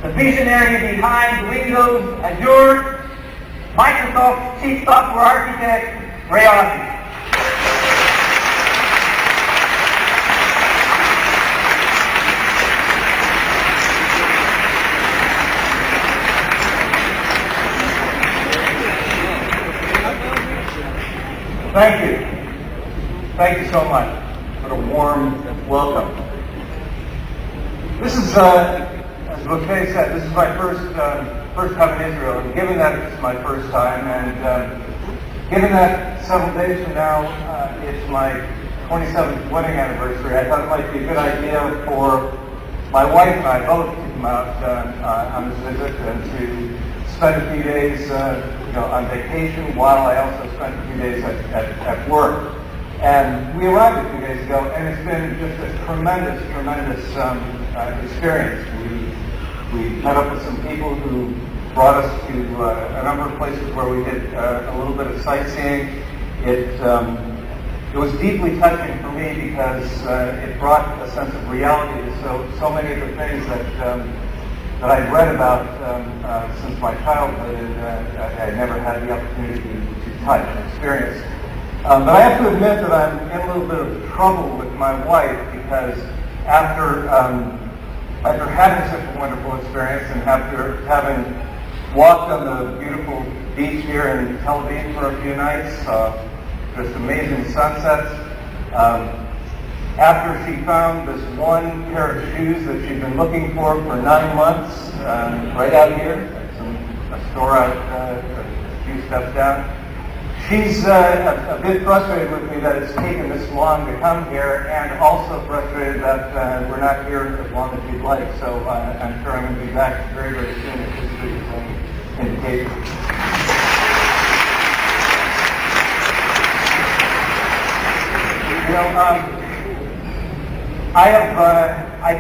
the visionary behind Windows, Azure, Microsoft Chief Software Architect, Ray Osby. Thank you. Thank you so much for the warm welcome. This is, as Bouquet said, this is my first time in Israel, and given that it's my first time, and given that several days from now it's my 27th wedding anniversary, I thought it might be a good idea for my wife and I both to come out on this visit and to spend a few days on vacation while I also spent a few days at work. And we arrived a few days ago, and it's been just a tremendous experience. We met up with some people who brought us to a number of places where we did a little bit of sightseeing. It was deeply touching for me because it brought a sense of reality to so many of the things that I'd read about since my childhood, and I had never had the opportunity to touch and experience. But I have to admit that I'm in a little bit of trouble with my wife because after having such a wonderful experience and after having walked on the beautiful beach here in Tel Aviv for a few nights, just amazing sunsets, after she found this one pair of shoes that she'd been looking for 9 months, right out here, a store out a few steps down, she's a bit frustrated with me that it's taken this long to come here, and also frustrated that we're not here as long as she'd like. So I'm sure I'm going to be back very, very soon if history is any indication.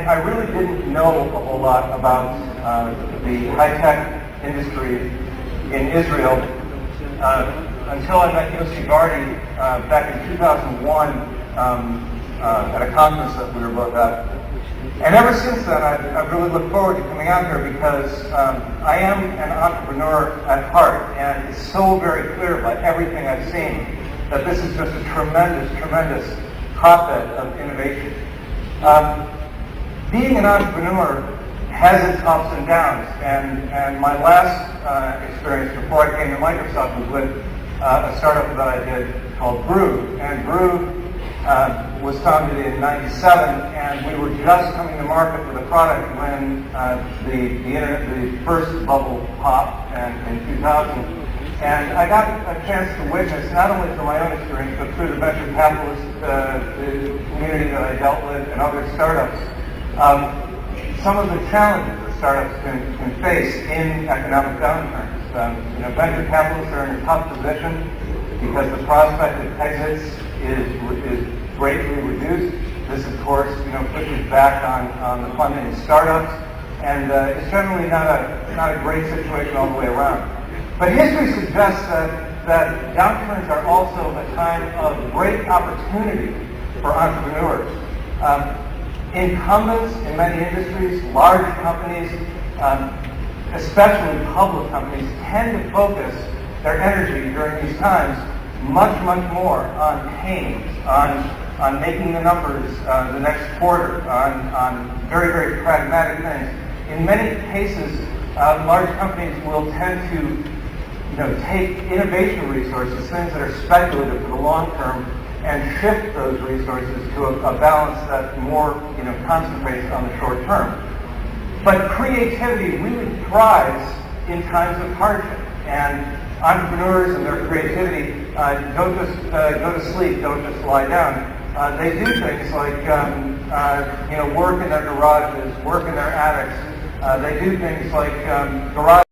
I really didn't know a whole lot about the high-tech industry in Israel until I met Yossi Gardi back in 2001 at a conference that we were both at. And ever since then, I've really looked forward to coming out here because I am an entrepreneur at heart, and it's so very clear by everything I've seen that this is just a tremendous hotbed of innovation. Being an entrepreneur has its ups and downs, and my last experience before I came to Microsoft was with a startup that I did called Brew. And Brew was founded in '97, and we were just coming to market with a product when the first bubble popped in 2000. And I got a chance to witness, not only through my own experience, but through the venture capitalist community that I dealt with and other startups, some of the challenges that startups can face in economic downturns. Venture capitalists are in a tough position because the prospect of exits is greatly reduced. This, of course, pushes back on the funding of startups, and it's generally not a great situation all the way around. But history suggests that downturns are also a time of great opportunity for entrepreneurs. Incumbents in many industries, large companies, especially public companies, tend to focus their energy during these times much more on pain, on making the numbers the next quarter, on very pragmatic things. In many cases, large companies will tend to take innovation resources, things that are speculative for the long term, and shift those resources to a balance that more concentrates on the short term. But creativity really thrives in times of hardship, and entrepreneurs and their creativity don't just go to sleep, don't just lie down. They do things like work in their garages, work in their attics. They do things like garage